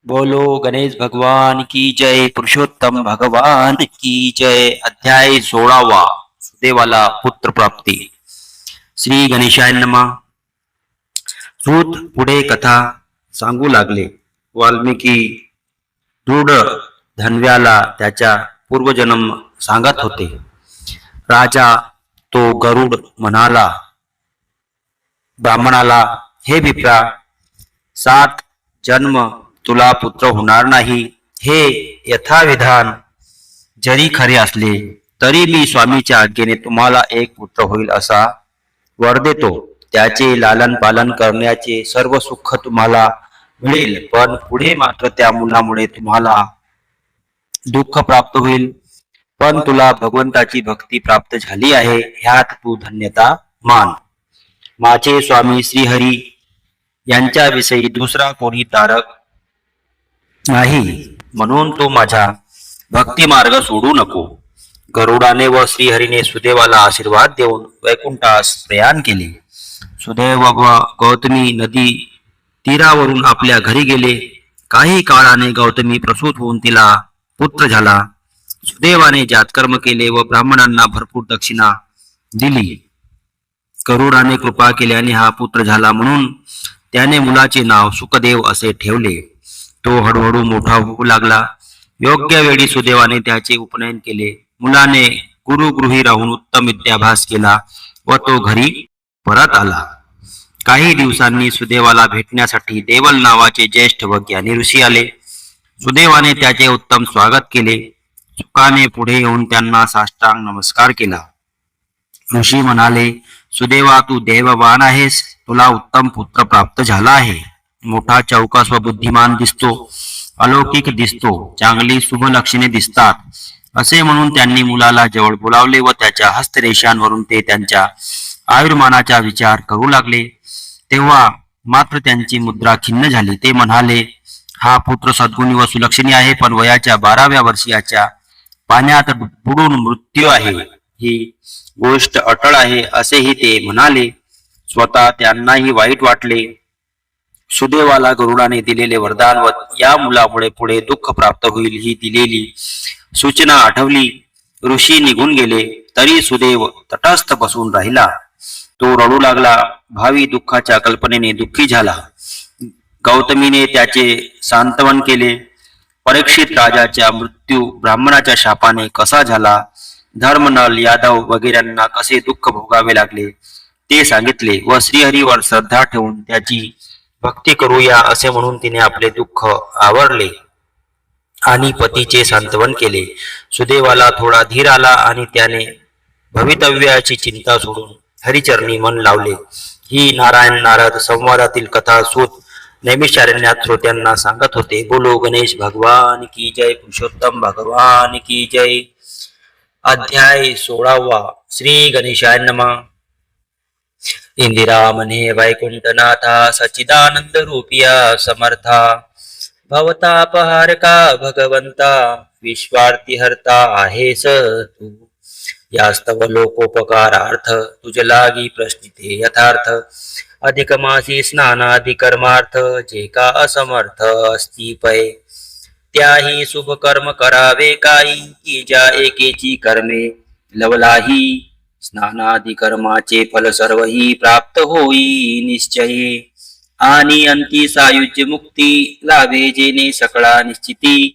बोलो गणेश भगवान की जय, पुरुषोत्तम भगवान की जय। अध्याय 16वा, सुदेवाला पुत्र प्राप्ती। श्री गणेशाय नमः। सूत पुढे कथा सांगू लागले. वाल्मिकी दृढ धन्व्याला त्याच्या पूर्वजन्म सांगत होते. राजा तो गरुड म्हणाला ब्राह्मणाला, हे विप्रा, 7 जन्म तुला पुत्र होणार नाही, हे यथाविधान जरी खरे असले तरी मी स्वामीच्या आज्ञेने तुम्हाला एक पुत्र होईल असा वर देतो. त्याचे लालन पालन करण्याचे सर्व सुख तुम्हाला मिळेल, पण पुढे मात्र त्या मुलामुळे तुम्हाला दुःख प्राप्त होईल. पण तुला भगवंताची भक्ती प्राप्त झाली आहे, ह्यात तू धन्यता मान. माझे स्वामी श्रीहरी यांच्याविषयी दुसरा कोणी तारक नाही, म्हणून तो माझा भक्ती मार्ग सोडू नको. गरुडाने व श्रीहरीने सुदेवाला आशीर्वाद देऊन वैकुंठास प्रयाण केले. सुदैव व गौतमी नदी तीरावरून आपल्या घरी गेले. काही काळाने गौतमी प्रसूत होऊन तिला पुत्र झाला. सुदैवाने जातकर्म केले व ब्राह्मणांना भरपूर दक्षिणा दिली. गरुडाने कृपा केल्याने हा पुत्र झाला, म्हणून त्याने मुलाचे नाव सुखदेव असे ठेवले. तो हळूहळू मोठा होऊ लागला. योग्य वेळी सुदैवाने त्याचे उपनयन केले. मुलाने गुरुगृही राहून उत्तम विद्याभ्यास केला व तो घरी परत आला. काही दिवसांनी सुदैवाला भेटण्यासाठी देवल नावाचे ज्येष्ठ व ज्ञानी ऋषी आले. सुदैवाने त्याचे उत्तम स्वागत केले. सुखाने पुढे येऊन त्यांना साष्टांग नमस्कार केला. ऋषी म्हणाले, सुदैवा, तू देववान आहेस. तुला उत्तम पुत्र प्राप्त झाला आहे. मोठा चौकस व बुद्धिमान दिसतो, अलौकिक दिसतो, चांगली शुभ लक्षणे दिसतात, असे म्हणून त्यांनी मुलाला जवळ बोलावले व त्याच्या हस्तरेषांवरून ते त्यांच्या आयुर्मानाचा विचार करू लागले. तेव्हा मात्र त्यांची मुद्रा खिन्न झाली. ते म्हणाले, हा पुत्र सद्गुणी व सुलक्षणी आहे, पण वयाच्या 12व्या वर्षी याच्या पाण्यात बुडून मृत्यू आहे. ही गोष्ट अटळ आहे, असेही ते म्हणाले. स्वतः त्यांनाही वाईट वाटले. सुदैवाला गरुडाने दिलेले वरदान व या मुलामुळे पुढे दुःख प्राप्त होईल ही दिलेली सूचना आठवली. ऋषी निघून गेले तरी सुदैव तटस्थ बसून राहिला. तो रडू लागला. भावी दुःखाच्या कल्पनेने दुःखी झाला. गौतमीने त्याचे सांत्वन केले. परीक्षित राजाच्या मृत्यू ब्राह्मणाच्या शापाने कसा झाला, धर्मनल, यादव वगैरेंना कसे दुःख भोगावे लागले ते सांगितले व श्रीहरीवर श्रद्धा ठेवून त्याची भक्ती करूया असे म्हणून तिने आपले दुःख आवरले आणि पतीचे सांत्वन केले. सुदैवाला थोडा धीर आला आणि त्याने भवितव्याची चिंता सोडून हरिचरणी मन लावले. ही नारायण नारद संवादातील कथा सूत नैमिषारण्यात श्रोत्यांना सांगत होते. बोलो गणेश भगवान की जय, पुरुषोत्तम भगवान की जय. अध्याय 16वा, श्री गणेशाय नमः. इंदिरा मने वैकुंठनाथा, सच्चिदानंद रूपिया समर्था, भवतापहारका भगवंता, विश्वार्थी हरता आहेस तू. यास्तव लोकोपकारार्थ तुझ लागी प्रश्निते यथार्थ. अधिक मासी स्नानादि कर्मार्थ, जे का असमर्थ असती पै. त्याही शुभ कर्म करावे काही, की ज्या एकेची कर्मे लवलाही. स्नानादि कर्माचे फल सर्वही प्राप्त होई निश्चयी. आणि अंती सायुज्य मुक्ती लाभे जेने सकळा निश्चिती.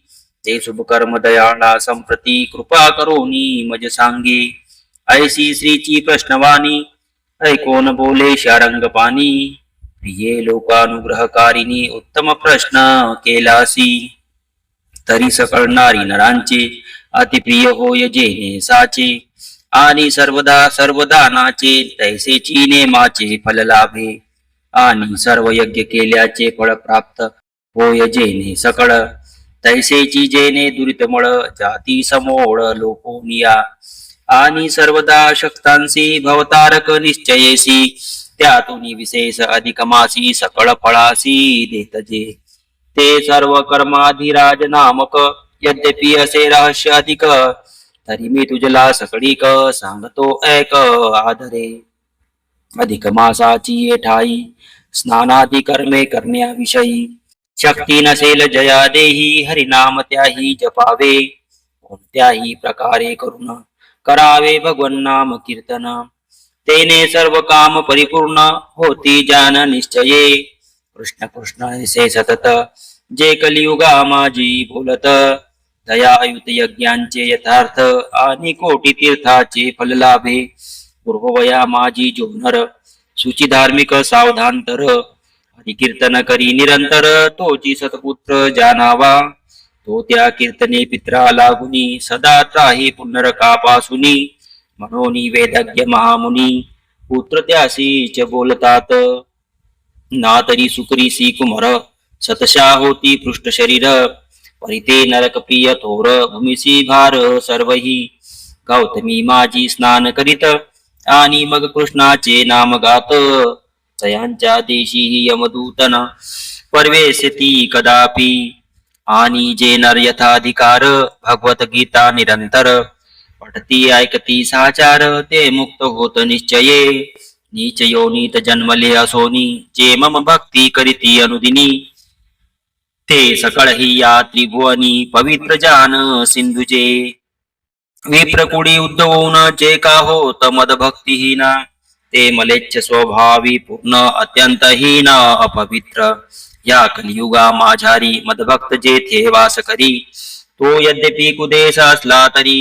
ते शुभ कर्म दयाळा संप्रती, कृपा करोनी मज सांगे. ऐसी श्रीची प्रश्नवाणी, ऐकोन बोले शारंग पाणी. प्रिये लोकानुग्रहकारिणी, उत्तम प्रश्न केलासी. तरी सकळ नारी नरांचे, अतिप्रिय होय जेने साचे. आणि सर्वदा सर्वदानाचे, तैसेची नेमाचे फल लाभे. आणि सर्व यज्ञ केल्याचे फळ प्राप्त होय जेने सकळ. तैसेची जेने दुरितमळ, जाती समोळ लोकोनिया. आणि सर्वदा शक्तांसी, भवतारक निश्चयेसी. त्यातून विशेष अधिक मासी, सकळ फळासी देतजे. ते सर्व कर्माधिराज नामक, यद्यपि असे रहस्य अधिक. तरी मी तुझला सकळीक सांगतो ऐक आदरे. अधिक मासाची ठाई, स्नानादी कर्मे करण्याविषयी. शक्ती नसेल जया देही हरिनाम त्याही जपावे कोणत्याही प्रकारे करून करावे भगवन नाम कीर्तन तेने सर्व काम परिपूर्ण होती जान निश्चये कृष्ण कृष्ण ऐसे सतत जे कलियुगा माझी बोलत दयायुत यज्ञांचे यथार्थ आणि कोटी तीर्थाचे फल लाभे पूर्ववया माझी जोनर सुची धार्मिक सावधान तर हरिकीर्तन करी निरंतर तोची सतपुत्र जानावा तो त्या कीर्तने पित्रा लागुनी सदा त्राही पुनरकापासुनी म्हणून वेदज्ञ महामुनी पुत्र त्यासीच बोलतात ना तरी सुकरीसी कुमर सतशा होती पृष्ठ शरीर परिते नरक प्रिय थोर भूमिसी भार सर्वही गौतमी माझी स्नान करीत आणि मग कृष्णाचे नाम गात तयांच्या देशी यमदूतन परवेशती कदापि आणि जे नर यथाधिकार भगवत गीता निरंतर पठती ऐकती साचार ते मुक्त होत निश्चये नीच योनीत जन्मले असोनी जे मम भक्ती करीती अनुदिनी ते सकळ हि या त्रिभुवनी पवित्र जान सिंधुजे विप्रकुडी उद्धवून जे का होत मद भक्तिहीना ते मलेच्छ स्वभावी पूर्ण अत्यंत हीन अपवित्र या कलियुगा माझारी मदभक्त जेथे वास करी तो यद्यपि कुदेश असला तरी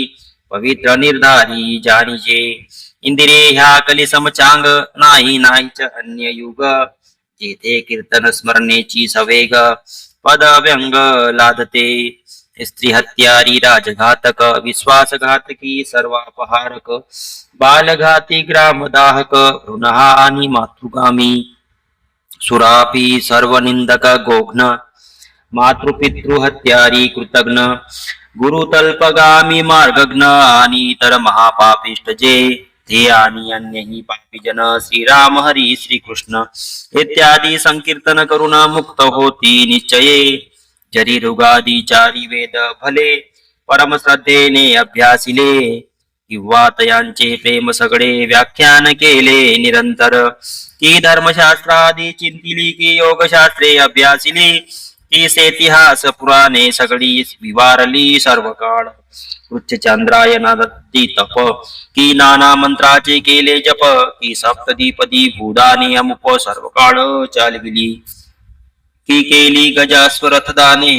पवित्र निर्धारी जाणीजे इंदिरे ह्या कली समचांग नाही नाहीच अन्य युग जेथे कीर्तन स्मरणेची सवेग पद व्यंग लादते स्त्री हत्यारी राजघातक विश्वासघातकी सर्वापहारक बालघाती ग्रामदाहक ऋणहानी मातृगामी सुरापी सर्वनिंदक गोघ्न मातृपितृहत्यारी कृतघ्न गुरुतल्पगामी मार्गघ्न आणि इतर महापापिष्ट जे ते आणि अन्यही पापीजन श्रीराम हरी श्रीकृष्ण इत्यादी संकीर्तन करून मुक्त होती निश्चये जरी ऋगादी चारी वेद भले परम श्रद्धेने अभ्यासिले किंवा तयांचे प्रेम सगळे व्याख्यान केले निरंतर की धर्मशास्त्रादी चिंतिली की योगशास्त्रे अभ्यासिली की सेतिहास पुराणे सगळी विवारली सर्व काळ उच्च चंद्रायना दत्ती तप की नाना मंत्राचे केले जप की सप्तदीपदी भूदाने अमुप सर्व काळ चालविली की केली गजास्वरथ दाने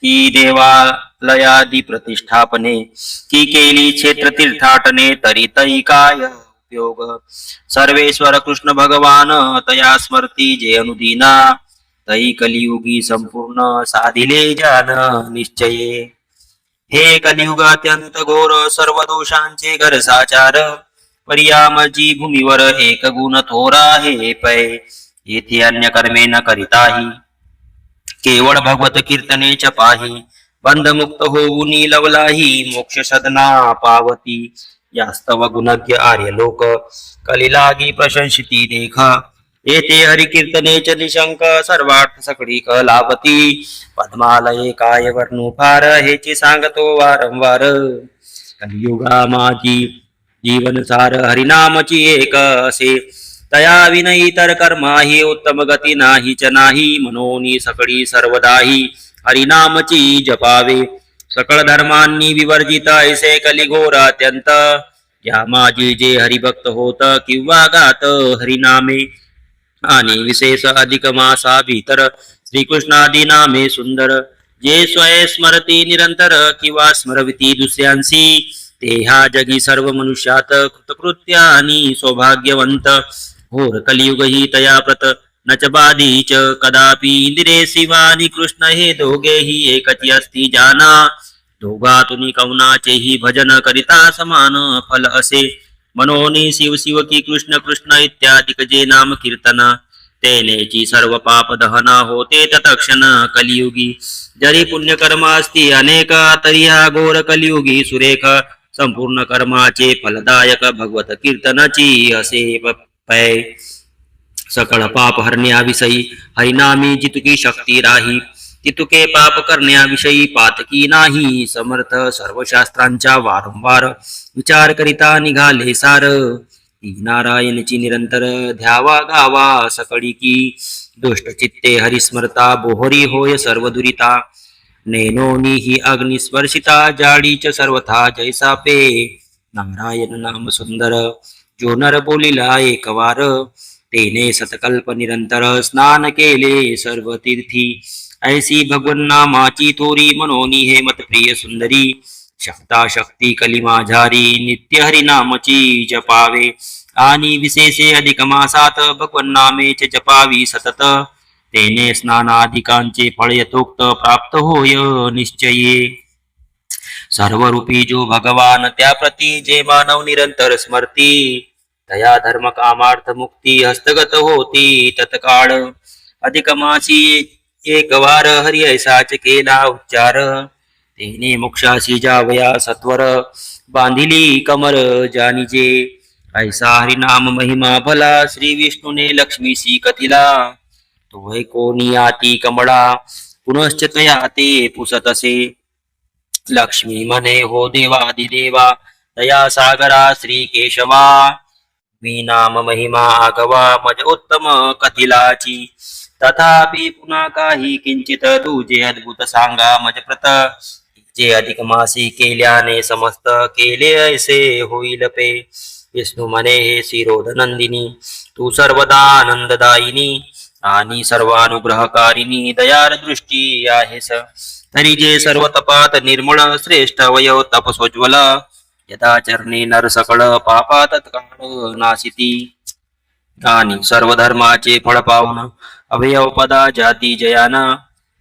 की देवालयादी प्रतिष्ठापने की केली क्षेत्र तीर्थाटने तरी तई काय उपयोग सर्वेश्वर कृष्ण भगवान तया स्मरती जे अनुदीना तई कलियुगी संपूर्ण साधिले जान निश्चये हे कलियुग अत्यंत घोर सर्व दोषांचे घर साचार पर्यामजी भूमीवर एक गुण थोरा हे पै येथे अन्य कर्मे न करिताही केवळ भगवत कीर्तने पाही बंधमुक्त होऊनी लवलाही मोक्ष सदना पावती यास्तव गुणज्ञ आर्य लोक कलिलागी प्रशंसिती देख येथे हरिकीर्तनेच निशंक सर्वार्थ सकळी लाभती पद्मालये काय वर्णू फार हेची सांगतो वारंवार कलियुगा माझी जीवनसार हरिनामची एक असे तया विनयी तर कर्माही उत्तम गती नाहीच नाही म्हणून सकळी सर्वदाही हरिनामची जपावे सकळ धर्मांनी विवर्जित ऐसे कलिघोर अत्यंत या माझी जे हरिभक्त होत किंवा गात हरिनामे आणि विशेष अधिक मासा भीतर श्रीकृष्णादी नामे सुंदर जे स्वय स्मरती निरंतर किंवा स्मरविती दुसऱ्यांशी ते ह्या जगी सर्व मनुष्यात कृतकृत्य आणि सौभाग्यवंत घोर कलियुग ही तया प्रत नच बाधीच कदापि इंदिरे शिवानी कृष्ण हे दोघेही एकची असती जाना दोघातुनी कवनाचेही भजन करिता समान फल असे मनोनी शिव शिव की कृष्ण कृष्ण इत्यादी जे नाम कीर्तन तेनेची सर्व पाप दहन होते तत्क्षण कलियुगी जरी पुण्य कर्म असती अनेक तरी हा घोर कलियुगी सुरेख संपूर्ण कर्माचे फलदायक भगवत कीर्तनाची असे पै सकळ पाप हरण्याविषयी हरिनामी जितुकी शक्ती राही तितुके पाप करण्याविषयी पातकी नाही समर्थ सर्व शास्त्रांच्या वारंवार विचार करिता निघाले सार नारायणची निरंतर ध्यावा गावा सकळी की दुष्टचित्ते हरिस्मरता बोहरी होय सर्व दुरिता नैनोनी ही अग्निस्पर्शिता जाडीच सर्वथा जैसा पे नारायण नाम सुंदर जो नर बोलिला एक वार तेने सतकल्प निरंतर स्नान केले सर्व तीर्थी ऐसी भगवन नामाची थोरी मनोनी हे मत प्रिय सुंदरी शक्ता शक्ती कलिमा झारी नित्य हरिनामची जपावे आणि विशेषे अधिक मासात भगवन नामेचे जपावी सतत तेने स्नानाधिकांचे फळ यथोक्त प्राप्त होय निश्चये सर्वरूपी जो भगवान त्या प्रती जे मानव निरंतर स्मरती तया धर्म कामार्थ मुक्ती हस्तगत होती तत्काळ अधिक मासी एक वार हरि ऐसाच केला उच्चार तेने मोक्षाशी जावया सत्वर बांधिली कमर जानिजे ऐसा हरिनाम महिमा भला श्री विष्णूने लक्ष्मीशी कथिला तो है कोणी आती कमळा पुनश्च तया ते पुसत असे लक्ष्मी म्हणे हो देवादिदेवा दया सागरा श्री केशवा मी नाम महिमा आगवा मज उत्तम कथिलाची तथापि पुन्हा काही किंचित तुझे अद्भुत सांगा मज प्रत जे अधिक मासी केल्याने समस्त केले ऐसे होईल पे विष्णू म्हणे हे शिरोध नंदिनी तू सर्वदा आनंददायिनी आणि सर्वानुग्रहकारिणी दयार दृष्टी आहेस तरी जे सर्व तपात निर्मळ श्रेष्ठ वयो तपसोज्वल यदा चरणी नर सकळ पापा तत्काळ नाशिती आणि सर्व धर्माचे फळ पावून अवयव पदा जाती जयान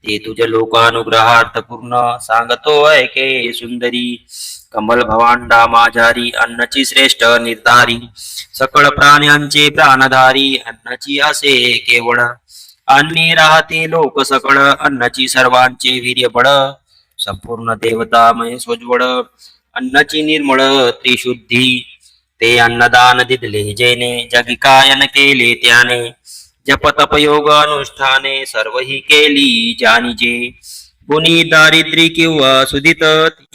ते तुझ्या लोकानुग्रहार्थ पूर्ण सांगतो ऐके सुंदरी कमल भवांडा माझारी अन्नची श्रेष्ठ निर्धारी सकळ प्राण्यांचे प्राणधारी अन्नाची असे केवळ अन्नी राहते लोक सकळ अन्नाची सर्वांचे वीर्य बळ संपूर्ण देवतामय सोज्वळ अन्नाची निर्मळ त्रिशुद्धी ते अन्नदान दिदले जेने जगी कायन केले त्याने जप तप योग अनुष्ठाने सर्व ही केली जानिजे कोणी दारिद्री किंवा सुदित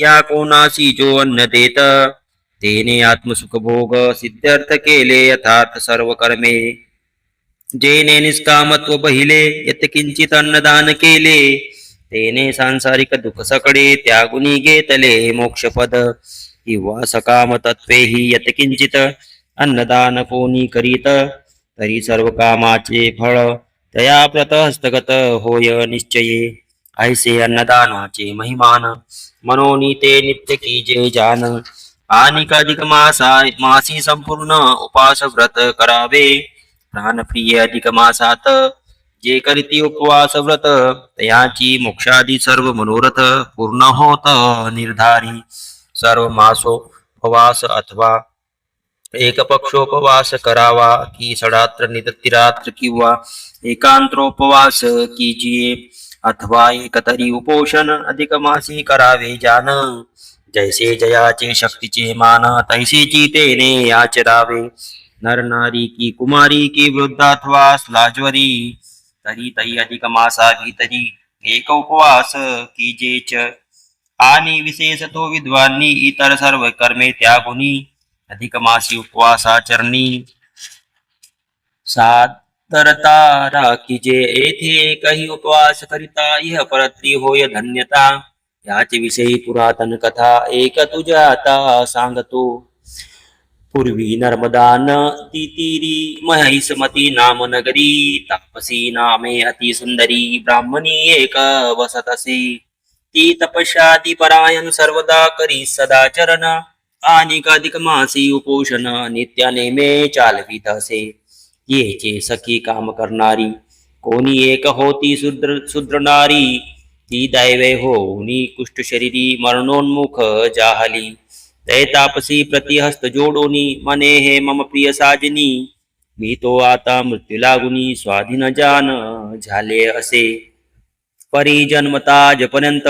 या कोणासी जो अन्न देत तेने आत्मसुख भोग सिद्ध्यर्थ केले यथार्थ सर्व कर्मे जेने निष्कामत्व बहिले यत्किंचित अन्नदान केले तेने सांसारिक दुःख सकळे त्यागुनी घेतले मोक्षपद किंवा सकाम तत्वेही यत्किंचित अन्नदान कोणी करीत तरी सर्व कामाचे फळ तया प्रत हस्तगत होय निश्चये ऐसे अन्नदानाचे महिमान मनोनी ते नित्य की जे जान आणि अधिक मासी संपूर्ण उपास व्रत करावे प्राणप्रिय अधिक मासात जे करीती उपवास व्रत तयाची मोक्षादी सर्व मनोरथ पूर्ण होत निर्धारी सर्व मासोपवास अथवा एक पक्षोपवास करावा की षडात्र निरतिरात्र किंवा एकांत्रोपवास कीजिये अथवा एकतरी उपोषण अधिक मासी करावे जान जैसे जयाचे शक्तीचे मान तैसेची तेने आचरावे नर नारी की कुमारी की वृद्धाथवा लाजवरी तरी तई अधिक मासा भीतरी एक उपवास कीजेच आणि विशेष तो विद्वांनी इतर सर्व कर्मे त्यागुनी अधिक मासी उपवासाचरणी सादरता राखीजे येथे काही उपवास करिता इह परत्री होय धन्यता याचे विषयी पुरातन कथा एक तुझ्या आता सांगतो पूर्वी नर्मदा नदी तीरी महिष्मती नाम नगरी तापसी नामे अति सुंदरी ब्राह्मणी एक वसत असे ती तपस्यादी परायण सर्वदा करी सदाचरण आणि अधिक मासी उपोषण नित्य नेमे चालवीत असे येचे सखी काम करणारी कोणी एक होती शूद्र नारी ती दैवे होऊनी कुष्ठ शरीरी मरणोन्मुख जाहली ते तापसी प्रतिहस्त जोडोनी मने हे मम प्रिय साजनी मी तो आता मृत्यू लागुनी स्वाधीन जान झाले असे परिजन्मताजपर्यंत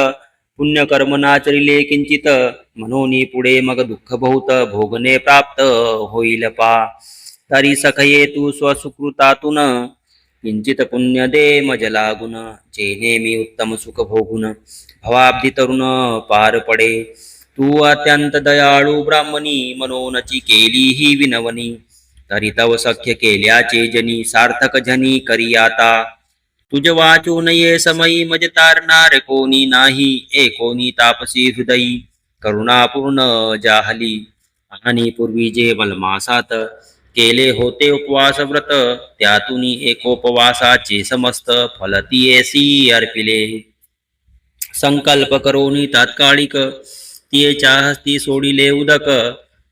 पुण्यकर्म नाचरिले किंचित म्हणून पुढे मग दुःख बहुत भोगणे प्राप्त होईल पा तरी सखये तू स्वसुकृतातून किंचित पुण्य दे मज लागुन जेणे मी उत्तम सुख भोगुन भवाब्दी तरुण पार पडे तू अत्यंत दयाळू ब्राह्मणी मनोनची केली ही विनवणी तरी तव सख्य केल्याचे जनी सार्थक जनी करी आता तुझ वाचून ये समयी मज तारणार कोणी नाही, कोणी तापसी हृदयी करुणापूर्ण जाहली. आणि पूर्वी जे मलमासात केले होते उपवास व्रत, त्यातून एकोपवासाचे समस्त फल तियेसी अर्पिले. संकल्प करोनी तात्कालिक तियेच्या हस्ती सोडिले उदक,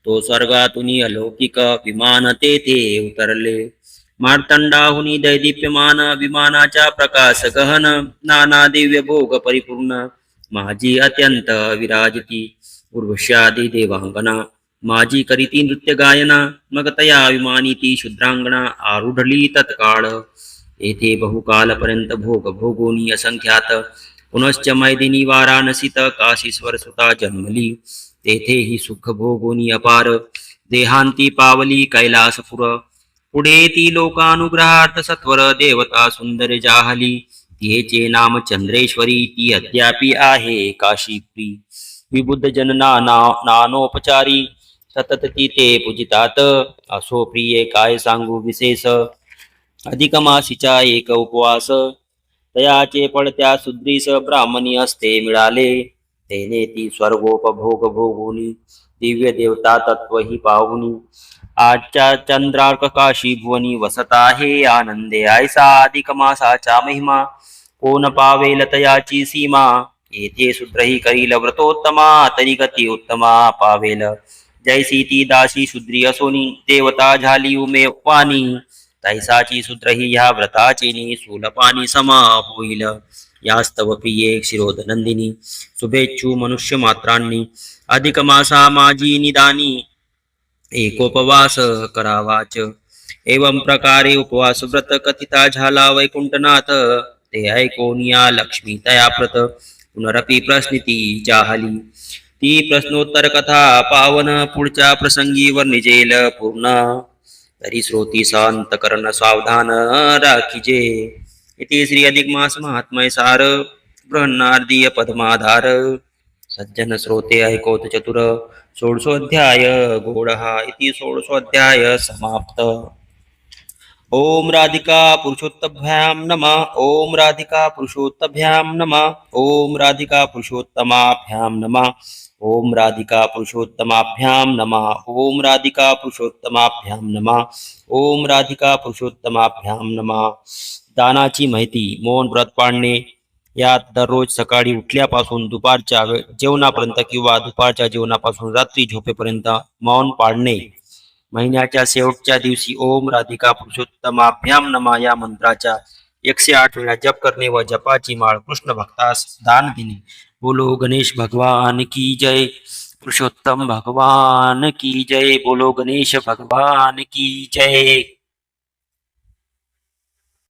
तो स्वर्गातून अलौकिक विमान तेथे उतरले. मार्तंडाहुनी दैदिप्यमान विमानाच्या प्रकाश गहन, नाना दिव्य भोग परिपूर्ण माझी अत्यंत विराजिती. उर्वश्यादी देवांगना माझी करीती नृत्य गायना, मग तया विमानी ती शुद्रांगणा आरूढली तत्काळ. येथे बहुकालपर्यंत भोग भोगोनी असंख्यात, पुनश्च मैदिनी वाराणसीत काशीश्वर सुता जन्मली. तेथेही सुख भोगोनी अपार, देहांती पावली कैलासपुर. पुढे ती लोकानुग्रहार्थ सत्वर देवता सुंदर जाहली. तिचे नाम चंद्रेश्वरी, ती अद्यापि आहे काशीपुरी. विबुद्ध जन नानोपचारी, सतत ती ते पूजितात. असो प्रिये काय सांगू विशेष, अधिक मासीचा एक उपवास. तयाचे फळ त्या सुद्रीस ब्राह्मणी असते मिळाले. तेने ती स्वर्गोपभोग भोगुनी, दिव्य देवता तत्व ही पाहुनी. आजच्या चंद्रार्क काशी भुवनी वसत आहे आनंदे ऐसा. अधिक मासाचा महिमा कोण पावेल तयाची सीमा. येथे शूद्रही करील व्रतोत्तमा, तरी गती उत्तमा पावेल. जैसी ती दासी शूद्री असोनी, देवता झाली उमे वाणी. तैसाची शूद्रही ह्या व्रताचे सुलपानी समा होईल. यास्तव प्रिये क्षीरोदनंदिनी, शुभेच्छू मनुष्य मात्रांनी. अधिक मासा माझी निदानी, एकोपवास करावाच. एवं प्रकारे उपवास व्रत कथिता झाला वैकुंठनाथ. ते ऐकोनिया लक्ष्मी तयाप्रत पुनरपि प्रश्निती जाहली. ती प्रश्नोत्तर कथा पावन, पुढच्या प्रसंगी वर्णिजेल पूर्ण. तरी श्रोती शांत करण सावधान राखीजे. इति श्री अधिक मास महात्मय सार, बृहन्नारदीय पद्माधार. सज्जन श्रोते ऐकोत चतुर, षोडशोऽध्याय गूढः इति षोडशोऽध्याय समाप्त. ओम राधिका पुरुषोत्तभ्यां नमः. ओम राधिका पुरुषोत्तभ्यां नमः. ओम राधिका पुरुषोत्तमाभ्यां नमः. ओम राधिका पुरुषोत्तमाभ्यां नमः. ओम राधिका पुरुषोत्तमाभ्यां नमः. ओम राधिका पुरुषोत्तमाभ्यां नमः. दानाची माहिती. मौन व्रत पाळणे. यात दररोज सकाळी उठल्यापासून दुपारच्या जेवणापर्यंत किंवा दुपारच्या जेवणापासून रात्री झोपेपर्यंत मौन पाळणे. महिन्याच्या शेवटच्या दिवशी ओम राधिका पुरुषोत्तमाभ्याम नमः या मंत्राचा 108 वेळा जप करणे व जपाची माळ कृष्ण भक्तास दान देणे. बोलो गणेश भगवान की जय. पुरुषोत्तम भगवान की जय. बोलो गणेश भगवान की जय.